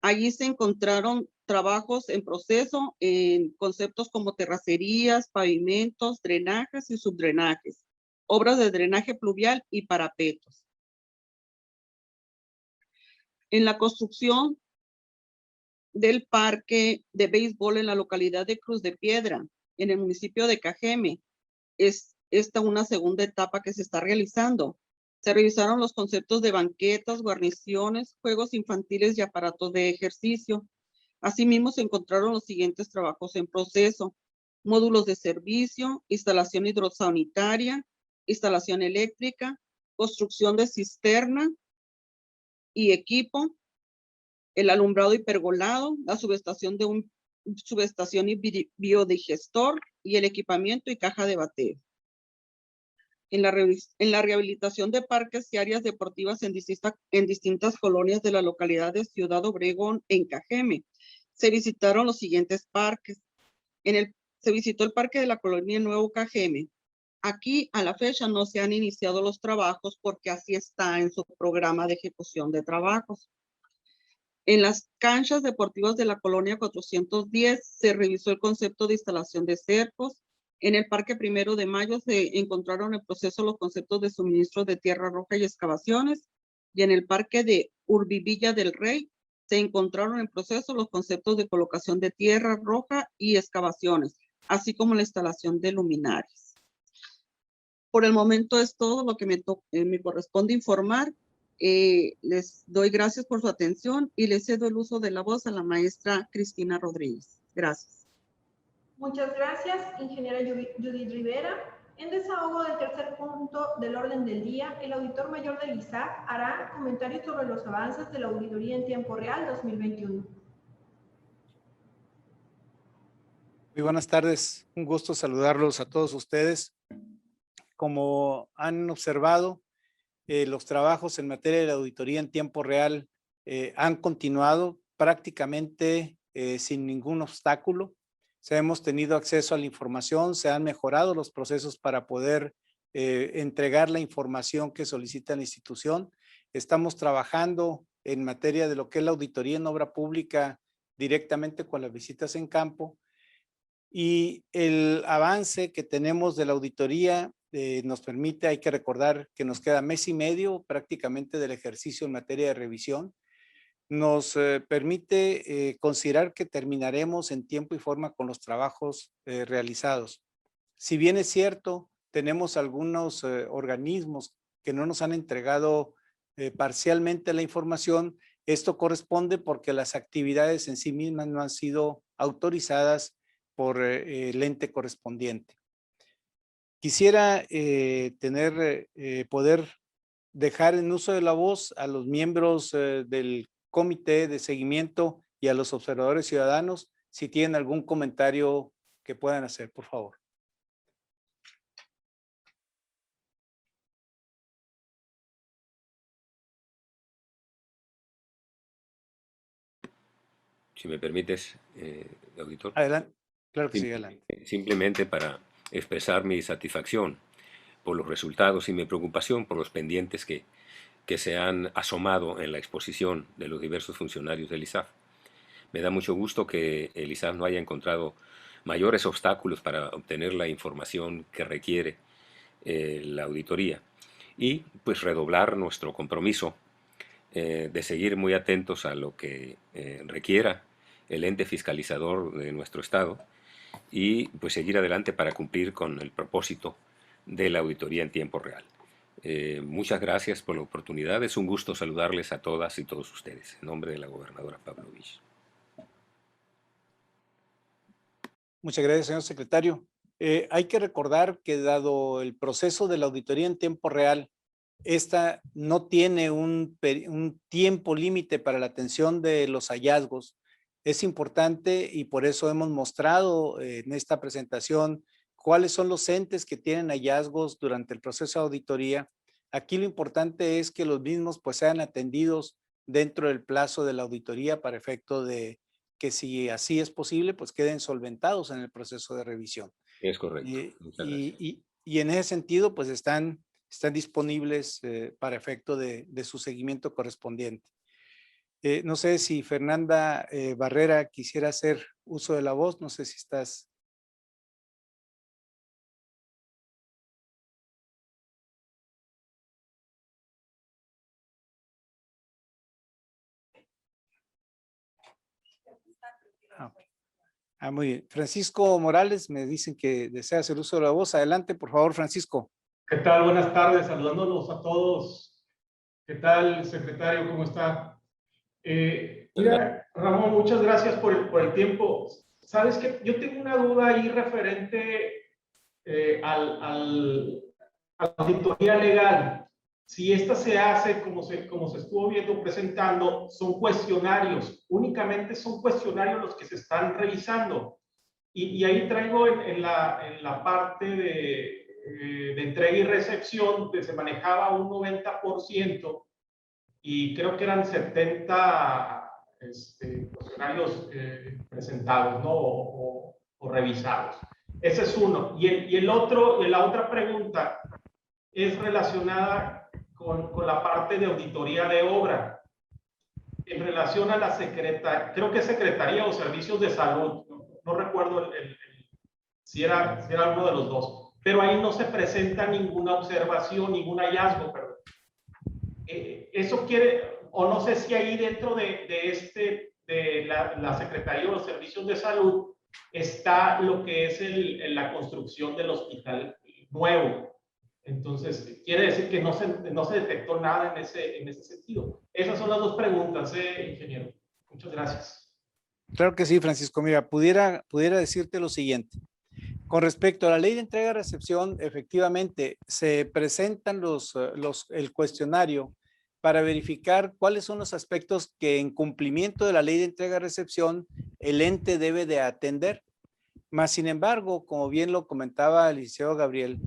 Allí se encontraron trabajos en proceso en conceptos como terracerías, pavimentos, drenajes y subdrenajes, obras de drenaje pluvial y parapetos. En la construcción del parque de béisbol en la localidad de Cruz de Piedra, en el municipio de Cajeme, es esta una segunda etapa que se está realizando. Se revisaron los conceptos de banquetas, guarniciones, juegos infantiles y aparatos de ejercicio. Asimismo, se encontraron los siguientes trabajos en proceso: módulos de servicio, instalación hidrosanitaria, instalación eléctrica, construcción de cisterna y equipo, el alumbrado y pergolado, la subestación de un subestación y biodigestor y el equipamiento y caja de bateo. En la rehabilitación de parques y áreas deportivas en distintas colonias de la localidad de Ciudad Obregón, en Cajeme, se visitaron los siguientes parques. Se visitó el parque de la colonia Nuevo Cajeme. Aquí, a la fecha, no se han iniciado los trabajos porque así está en su programa de ejecución de trabajos. En las canchas deportivas de la colonia 410 se revisó el concepto de instalación de cercos. En el Parque 1 de Mayo se encontraron en proceso los conceptos de suministro de tierra roja y excavaciones. Y en el Parque de Urbivilla del Rey se encontraron en proceso los conceptos de colocación de tierra roja y excavaciones, así como la instalación de luminarias. Por el momento es todo lo que me corresponde informar. Les doy gracias por su atención y les cedo el uso de la voz a la maestra Cristina Rodríguez. Gracias. Muchas gracias, ingeniera Judith Rivera. En desahogo del tercer punto del orden del día, el auditor mayor del ISAF hará comentarios sobre los avances de la auditoría en tiempo real 2021. Muy buenas tardes, un gusto saludarlos a todos ustedes. Como han observado, los trabajos en materia de la auditoría en tiempo real han continuado prácticamente sin ningún obstáculo. Hemos tenido acceso a la información, se han mejorado los procesos para poder entregar la información que solicita la institución. Estamos trabajando en materia de lo que es la auditoría en obra pública directamente con las visitas en campo. Y el avance que tenemos de la auditoría nos permite, hay que recordar que nos queda mes y medio prácticamente del ejercicio en materia de revisión. Nos permite considerar que terminaremos en tiempo y forma con los trabajos realizados. Si bien es cierto, tenemos algunos organismos que no nos han entregado parcialmente la información, esto corresponde porque las actividades en sí mismas no han sido autorizadas por el ente correspondiente. Quisiera poder dejar en uso de la voz a los miembros del comité de seguimiento y a los observadores ciudadanos si tienen algún comentario que puedan hacer, por favor. Si me permites, auditor. Adelante. Claro que sí, adelante. Simplemente para expresar mi satisfacción por los resultados y mi preocupación por los pendientes que se han asomado en la exposición de los diversos funcionarios del ISAF. Me da mucho gusto que el ISAF no haya encontrado mayores obstáculos para obtener la información que requiere la auditoría y pues redoblar nuestro compromiso de seguir muy atentos a lo que requiera el ente fiscalizador de nuestro Estado y pues seguir adelante para cumplir con el propósito de la auditoría en tiempo real. Muchas gracias por la oportunidad. Es un gusto saludarles a todas y todos ustedes. En nombre de la gobernadora Pavlovich. Muchas gracias, señor secretario. Hay que recordar que dado el proceso de la auditoría en tiempo real, esta no tiene un tiempo límite para la atención de los hallazgos. Es importante y por eso hemos mostrado en esta presentación cuáles son los entes que tienen hallazgos durante el proceso de auditoría. Aquí lo importante es que los mismos pues sean atendidos dentro del plazo de la auditoría para efecto de que si así es posible, pues queden solventados en el proceso de revisión. Es correcto. Muchas gracias. Y en ese sentido, pues están disponibles para efecto de su seguimiento correspondiente. No sé si Fernanda Barrera quisiera hacer uso de la voz, no sé si estás. Muy bien. Francisco Morales, me dicen que desea hacer uso de la voz. Adelante, por favor, Francisco. ¿Qué tal? Buenas tardes, saludándolos a todos. ¿Qué tal, secretario? ¿Cómo está? Mira, Ramón, muchas gracias por el tiempo. Sabes que yo tengo una duda ahí referente a la auditoría legal. Si esta se hace como se estuvo viendo presentando, son cuestionarios, únicamente son cuestionarios los que se están revisando. Y ahí traigo en la parte de entrega y recepción, que se manejaba un 90%, y creo que eran 70 cuestionarios presentados, ¿no? o revisados. Ese es uno. Y la otra pregunta es relacionada con la parte de auditoría de obra, en relación a la secretaría, creo que es Secretaría o Servicios de Salud, no recuerdo si era uno de los dos, pero ahí no se presenta ninguna observación, ningún hallazgo, perdón. Eso quiere, o no sé si ahí dentro de la Secretaría o los Servicios de Salud está lo que es la construcción del hospital nuevo. Entonces, quiere decir que no se detectó nada en ese sentido. Esas son las dos preguntas, ingeniero. Muchas gracias. Claro que sí, Francisco. Mira, pudiera decirte lo siguiente. Con respecto a la ley de entrega-recepción, efectivamente, se presentan el cuestionario para verificar cuáles son los aspectos que en cumplimiento de la ley de entrega-recepción el ente debe de atender. Mas, sin embargo, como bien lo comentaba el licenciado Gabriel,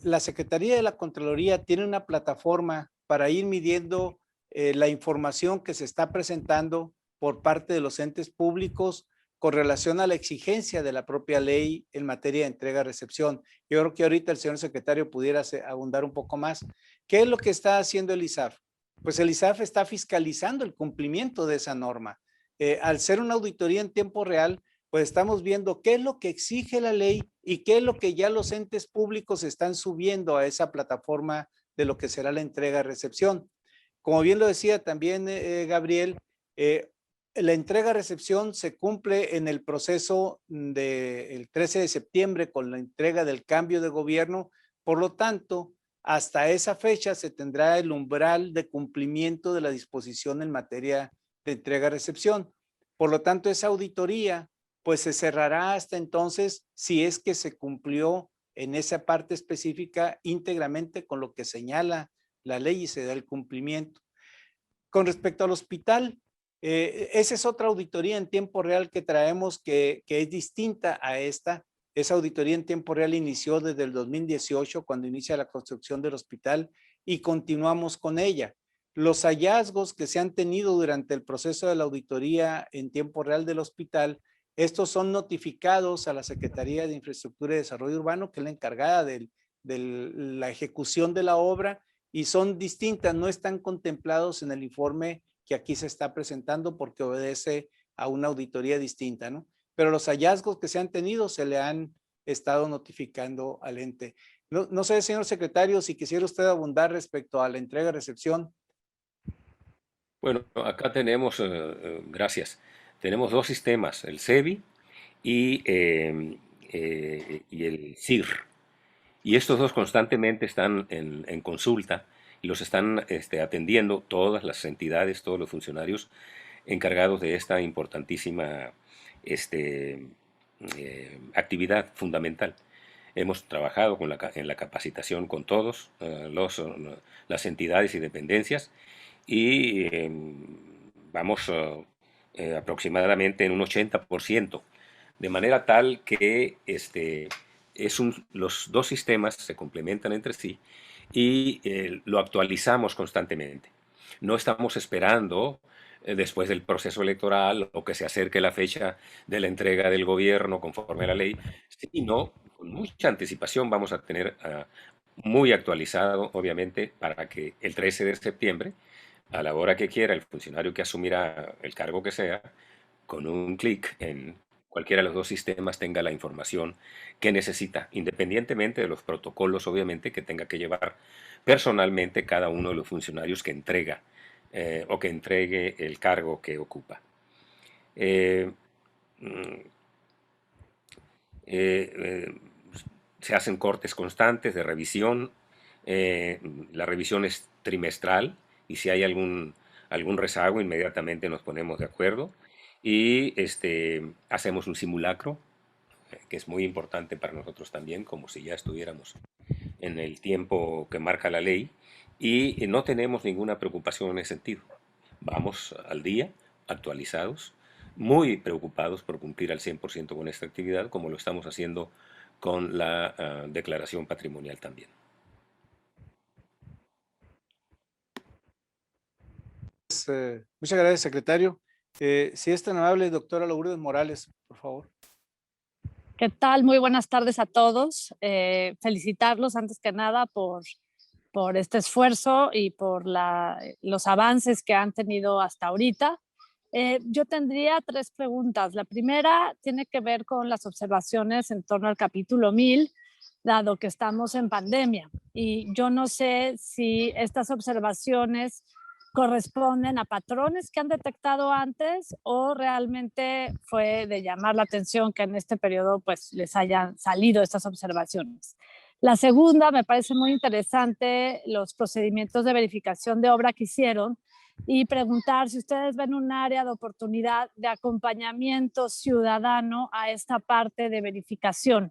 la Secretaría de la Contraloría tiene una plataforma para ir midiendo la información que se está presentando por parte de los entes públicos con relación a la exigencia de la propia ley en materia de entrega-recepción. Yo creo que ahorita el señor secretario pudiera abundar un poco más. ¿Qué es lo que está haciendo el ISAF? Pues el ISAF está fiscalizando el cumplimiento de esa norma. Al ser una auditoría en tiempo real, pues estamos viendo qué es lo que exige la ley y qué es lo que ya los entes públicos están subiendo a esa plataforma de lo que será la entrega-recepción. Como bien lo decía también Gabriel, la entrega-recepción se cumple en el proceso del 13 de septiembre con la entrega del cambio de gobierno. Por lo tanto, hasta esa fecha se tendrá el umbral de cumplimiento de la disposición en materia de entrega-recepción. Por lo tanto, esa auditoría pues se cerrará hasta entonces si es que se cumplió en esa parte específica íntegramente con lo que señala la ley y se da el cumplimiento. Con respecto al hospital, esa es otra auditoría en tiempo real que traemos que es distinta a esta. Esa auditoría en tiempo real inició desde el 2018 cuando inicia la construcción del hospital y continuamos con ella. Los hallazgos que se han tenido durante el proceso de la auditoría en tiempo real del hospital, estos son notificados a la Secretaría de Infraestructura y Desarrollo Urbano, que es la encargada de la ejecución de la obra, y son distintas, no están contemplados en el informe que aquí se está presentando porque obedece a una auditoría distinta, ¿no? Pero los hallazgos que se han tenido se le han estado notificando al ente. No sé, señor secretario, si quisiera usted abundar respecto a la entrega-recepción. Bueno, acá tenemos, gracias, tenemos dos sistemas, el SEBI y el SIR. Y estos dos constantemente están en consulta y los están atendiendo todas las entidades, todos los funcionarios encargados de esta importantísima actividad fundamental. Hemos trabajado en la capacitación con todos las entidades y dependencias y vamos aproximadamente en un 80%, de manera tal que los dos sistemas se complementan entre sí y lo actualizamos constantemente. No estamos esperando después del proceso electoral o que se acerque la fecha de la entrega del gobierno conforme a la ley, sino con mucha anticipación vamos a tener muy actualizado, obviamente, para que el 13 de septiembre, a la hora que quiera, el funcionario que asumirá el cargo que sea, con un clic en cualquiera de los dos sistemas tenga la información que necesita, independientemente de los protocolos, obviamente, que tenga que llevar personalmente cada uno de los funcionarios que entrega o que entregue el cargo que ocupa. Se hacen cortes constantes de revisión. La revisión es trimestral y si hay algún rezago, inmediatamente nos ponemos de acuerdo y hacemos un simulacro, que es muy importante para nosotros también, como si ya estuviéramos en el tiempo que marca la ley, y no tenemos ninguna preocupación en ese sentido. Vamos al día, actualizados, muy preocupados por cumplir al 100% con esta actividad, como lo estamos haciendo con la declaración patrimonial también. Muchas gracias, secretario. Si es tan amable, doctora Lourdes Morales, por favor. ¿Qué tal? Muy buenas tardes a todos. Felicitarlos antes que nada por este esfuerzo y por los avances que han tenido hasta ahorita. Yo tendría 3 preguntas. La primera tiene que ver con las observaciones en torno al capítulo 1000, dado que estamos en pandemia. Y yo no sé si estas observaciones corresponden a patrones que han detectado antes o realmente fue de llamar la atención que en este periodo pues les hayan salido estas observaciones. La segunda, me parece muy interesante los procedimientos de verificación de obra que hicieron y preguntar si ustedes ven un área de oportunidad de acompañamiento ciudadano a esta parte de verificación.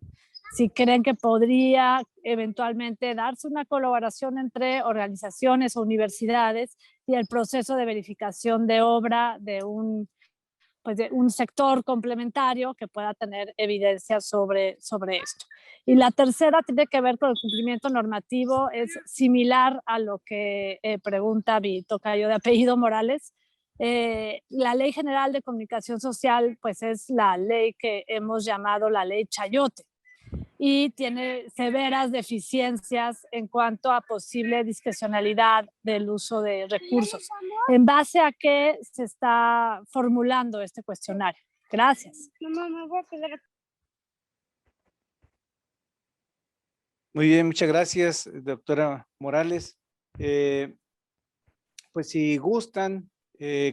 Si creen que podría eventualmente darse una colaboración entre organizaciones o universidades y el proceso de verificación de obra de un sector complementario que pueda tener evidencia sobre esto. Y la tercera tiene que ver con el cumplimiento normativo, es similar a lo que pregunta mi tocayo de apellido Morales. La Ley General de Comunicación Social pues es la ley que hemos llamado la Ley Chayote y tiene severas deficiencias en cuanto a posible discrecionalidad del uso de recursos. ¿En base a qué se está formulando este cuestionario? Gracias. Muy bien, muchas gracias, doctora Morales. Pues si gustan,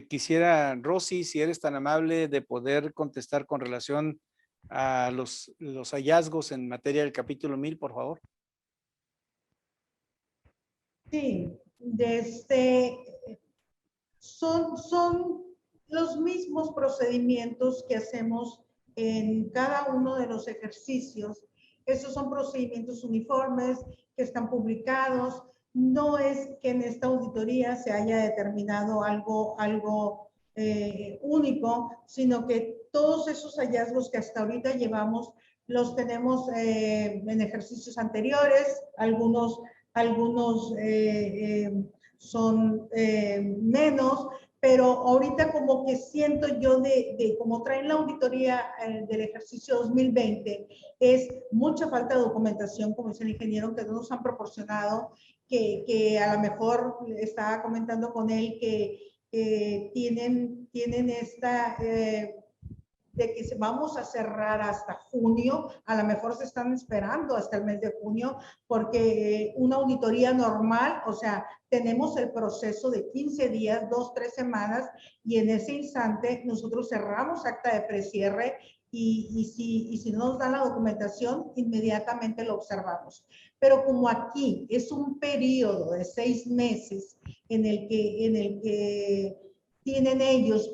quisiera, Rosy, si eres tan amable de poder contestar con relación a los hallazgos en materia del capítulo 1000, por favor. Sí, son los mismos procedimientos que hacemos en cada uno de los ejercicios. Esos son procedimientos uniformes que están publicados. No es que en esta auditoría se haya determinado algo único, sino que todos esos hallazgos que hasta ahorita llevamos los tenemos en ejercicios anteriores, algunos son menos, pero ahorita como que siento yo de como traen la auditoría del ejercicio 2020, es mucha falta de documentación, como dice el ingeniero, que no nos han proporcionado, que a lo mejor estaba comentando con él que tienen esta de que vamos a cerrar hasta junio, a lo mejor se están esperando hasta el mes de junio, porque una auditoría normal, o sea, tenemos el proceso de 15 días, 2, 3 semanas, y en ese instante nosotros cerramos acta de precierre y si no nos dan la documentación, inmediatamente lo observamos. Pero como aquí es un periodo de 6 meses en el que tienen ellos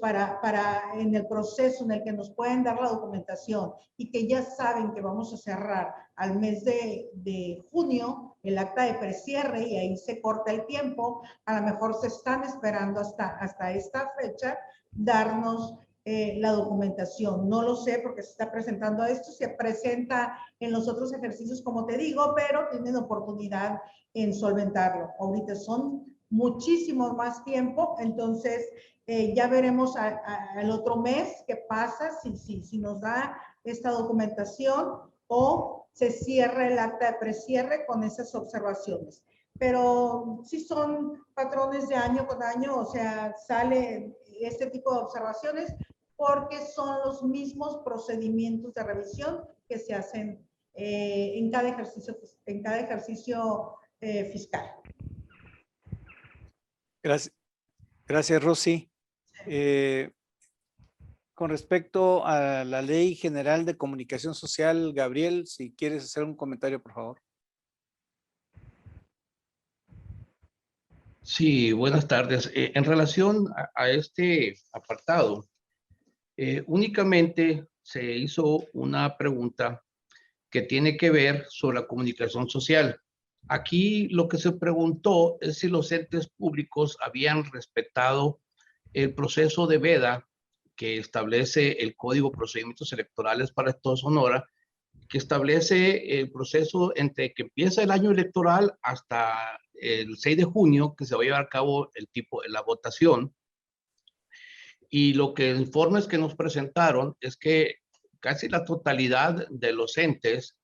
en el proceso en el que nos pueden dar la documentación y que ya saben que vamos a cerrar al mes de junio el acta de precierre y ahí se corta el tiempo, a lo mejor se están esperando hasta esta fecha darnos la documentación. No lo sé porque se está presentando esto, se presenta en los otros ejercicios, como te digo, pero tienen oportunidad en solventarlo. Ahorita son muchísimo más tiempo, entonces ya veremos al otro mes qué pasa, si nos da esta documentación o se cierra el acta de precierre con esas observaciones. Pero sí son patrones de año con año, o sea, sale este tipo de observaciones porque son los mismos procedimientos de revisión que se hacen en cada ejercicio fiscal. Gracias, Rosy. Con respecto a la Ley General de Comunicación Social, Gabriel, si quieres hacer un comentario, por favor. Sí, buenas tardes. En relación a este apartado, únicamente se hizo una pregunta que tiene que ver sobre la comunicación social. Aquí lo que se preguntó es si los entes públicos habían respetado el proceso de veda que establece el Código de Procedimientos Electorales para el Estado de Sonora, que establece el proceso entre que empieza el año electoral hasta el 6 de junio, que se va a llevar a cabo la votación. Y lo que informes que nos presentaron es que casi la totalidad de los entes,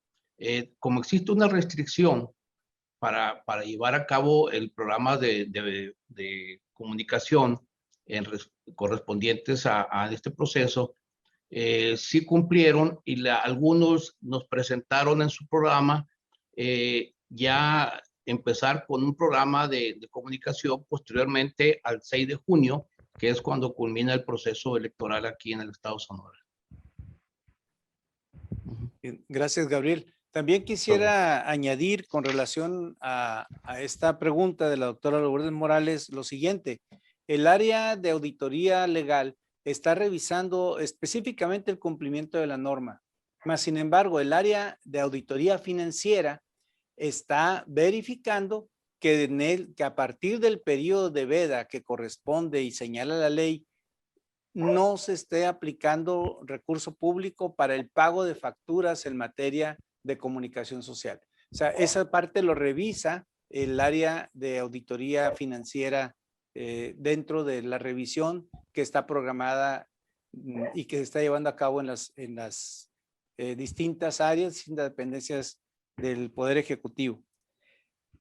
como existe una restricción para llevar a cabo el programa de comunicación correspondientes a este proceso, sí cumplieron y algunos nos presentaron en su programa ya empezar con un programa de comunicación posteriormente al 6 de junio, que es cuando culmina el proceso electoral aquí en el estado de Sonora. Gracias, Gabriel. También quisiera añadir con relación a esta pregunta de la doctora Lourdes Morales lo siguiente. El área de auditoría legal está revisando específicamente el cumplimiento de la norma, mas sin embargo el área de auditoría financiera está verificando que a partir del periodo de veda que corresponde y señala la ley, no se esté aplicando recurso público para el pago de facturas en materia de comunicación social. O sea, esa parte lo revisa el área de auditoría financiera dentro de la revisión que está programada y que se está llevando a cabo en las distintas áreas, distintas dependencias del Poder Ejecutivo.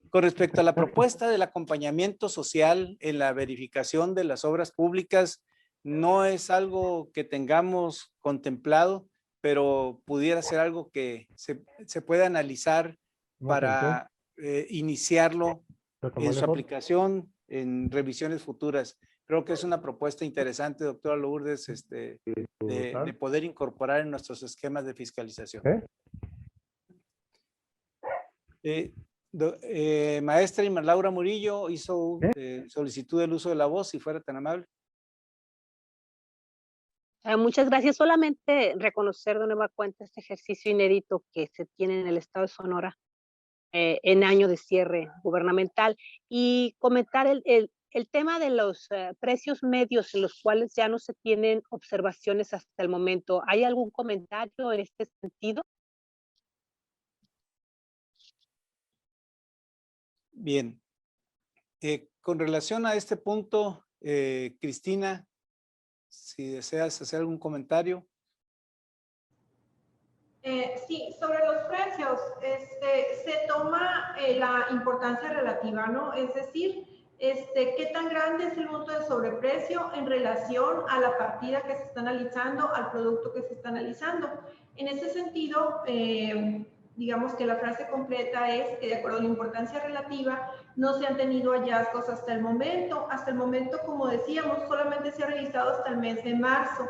Con respecto a la propuesta del acompañamiento social en la verificación de las obras públicas, no es algo que tengamos contemplado, pero pudiera ser algo que se puede analizar para iniciarlo en su aplicación en revisiones futuras. Creo que es una propuesta interesante, doctora Lourdes, de poder incorporar en nuestros esquemas de fiscalización. Maestra Irma Laura Murillo hizo solicitud del uso de la voz, si fuera tan amable. Muchas gracias. Solamente reconocer de nueva cuenta este ejercicio inédito que se tiene en el estado de Sonora en año de cierre gubernamental y comentar el tema de los precios medios en los cuales ya no se tienen observaciones hasta el momento. ¿Hay algún comentario en este sentido? Bien. Con relación a este punto, Cristina, si deseas hacer algún comentario. Sí, sobre los precios, se toma la importancia relativa, ¿no? Es decir, ¿Qué tan grande es el monto de sobreprecio en relación a la partida que se está analizando, al producto que se está analizando? En ese sentido, digamos que la frase completa es que de acuerdo a la importancia relativa, no se han tenido hallazgos hasta el momento. Hasta el momento, como decíamos, solamente se ha realizado hasta el mes de marzo.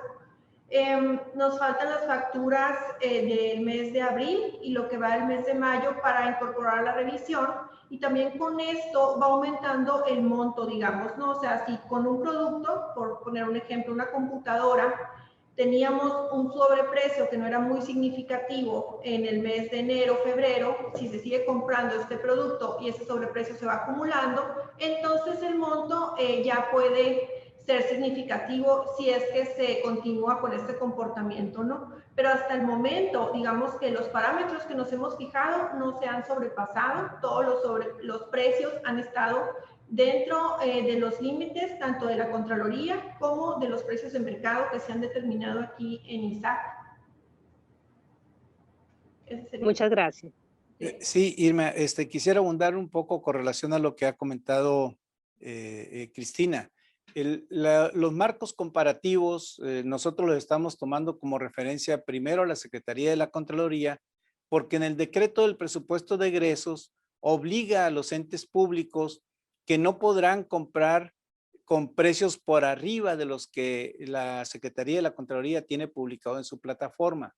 Nos faltan las facturas del mes de abril y lo que va del mes de mayo para incorporar la revisión, y también con esto va aumentando el monto, digamos, ¿no? O sea, si con un producto, por poner un ejemplo, una computadora, teníamos un sobreprecio que no era muy significativo en el mes de enero, febrero, si se sigue comprando este producto y ese sobreprecio se va acumulando, entonces el monto ya puede ser significativo si es que se continúa con este comportamiento, ¿no? Pero hasta el momento, digamos que los parámetros que nos hemos fijado no se han sobrepasado, todos los precios han estado dentro de los límites tanto de la Contraloría como de los precios de mercado que se han determinado aquí en ISAF. Muchas gracias. Sí, Irma, quisiera abundar un poco con relación a lo que ha comentado Cristina. Los marcos comparativos, nosotros los estamos tomando como referencia primero a la Secretaría de la Contraloría, porque en el decreto del presupuesto de egresos obliga a los entes públicos que no podrán comprar con precios por arriba de los que la Secretaría de la Contraloría tiene publicado en su plataforma.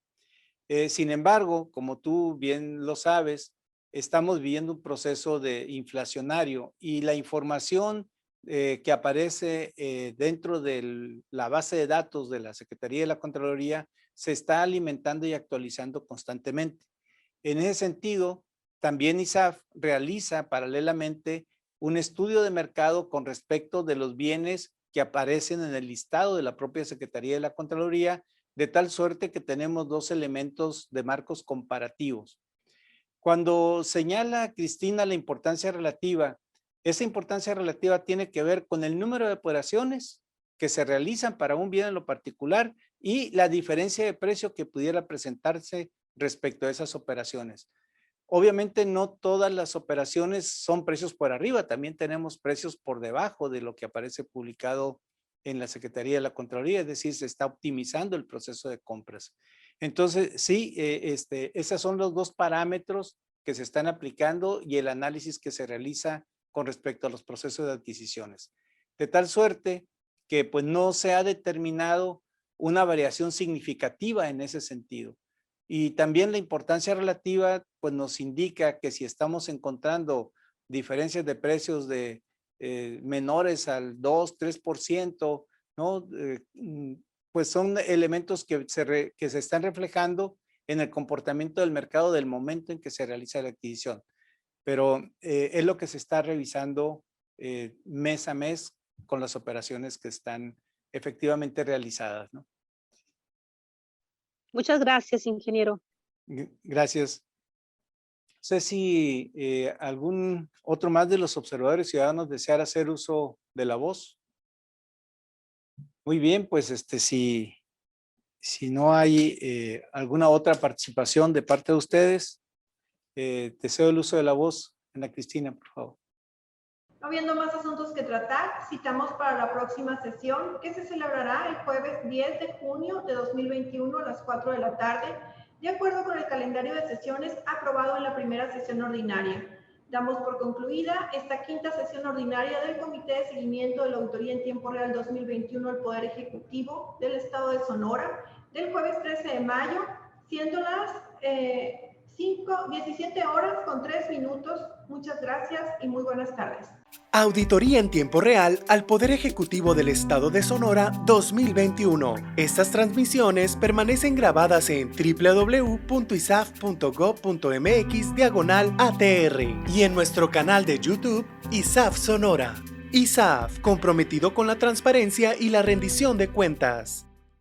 Sin embargo, como tú bien lo sabes, estamos viviendo un proceso inflacionario y la información que aparece dentro de la base de datos de la Secretaría de la Contraloría se está alimentando y actualizando constantemente. En ese sentido, también ISAF realiza paralelamente un estudio de mercado con respecto de los bienes que aparecen en el listado de la propia Secretaría de la Contraloría, de tal suerte que tenemos dos elementos de marcos comparativos. Cuando señala Cristina la importancia relativa, esa importancia relativa tiene que ver con el número de operaciones que se realizan para un bien en lo particular y la diferencia de precio que pudiera presentarse respecto a esas operaciones. Obviamente no todas las operaciones son precios por arriba, también tenemos precios por debajo de lo que aparece publicado en la Secretaría de la Contraloría, es decir, se está optimizando el proceso de compras. Entonces, sí, esos son los dos parámetros que se están aplicando y el análisis que se realiza con respecto a los procesos de adquisiciones. De tal suerte que pues no se ha determinado una variación significativa en ese sentido. Y también la importancia relativa pues nos indica que si estamos encontrando diferencias de precios de menores al 2-3%, ¿no? Pues son elementos que se están reflejando en el comportamiento del mercado del momento en que se realiza la adquisición. Pero es lo que se está revisando mes a mes con las operaciones que están efectivamente realizadas, ¿no? Muchas gracias, ingeniero. Gracias. No sé si algún otro más de los observadores ciudadanos deseara hacer uso de la voz. Muy bien, pues si no hay alguna otra participación de parte de ustedes, deseo el uso de la voz. Ana Cristina, por favor. No habiendo más asuntos que tratar, citamos para la próxima sesión que se celebrará el jueves 10 de junio de 2021 a las 4 de la tarde, de acuerdo con el calendario de sesiones aprobado en la primera sesión ordinaria. Damos por concluida esta quinta sesión ordinaria del Comité de Seguimiento de la Auditoría en Tiempo Real 2021 al Poder Ejecutivo del Estado de Sonora, del jueves 13 de mayo, siendo las 17 horas con 3 minutos. Muchas gracias y muy buenas tardes. Auditoría en tiempo real al Poder Ejecutivo del Estado de Sonora 2021. Estas transmisiones permanecen grabadas en www.isaf.gov.mx/ATR y en nuestro canal de YouTube ISAF Sonora. ISAF, comprometido con la transparencia y la rendición de cuentas.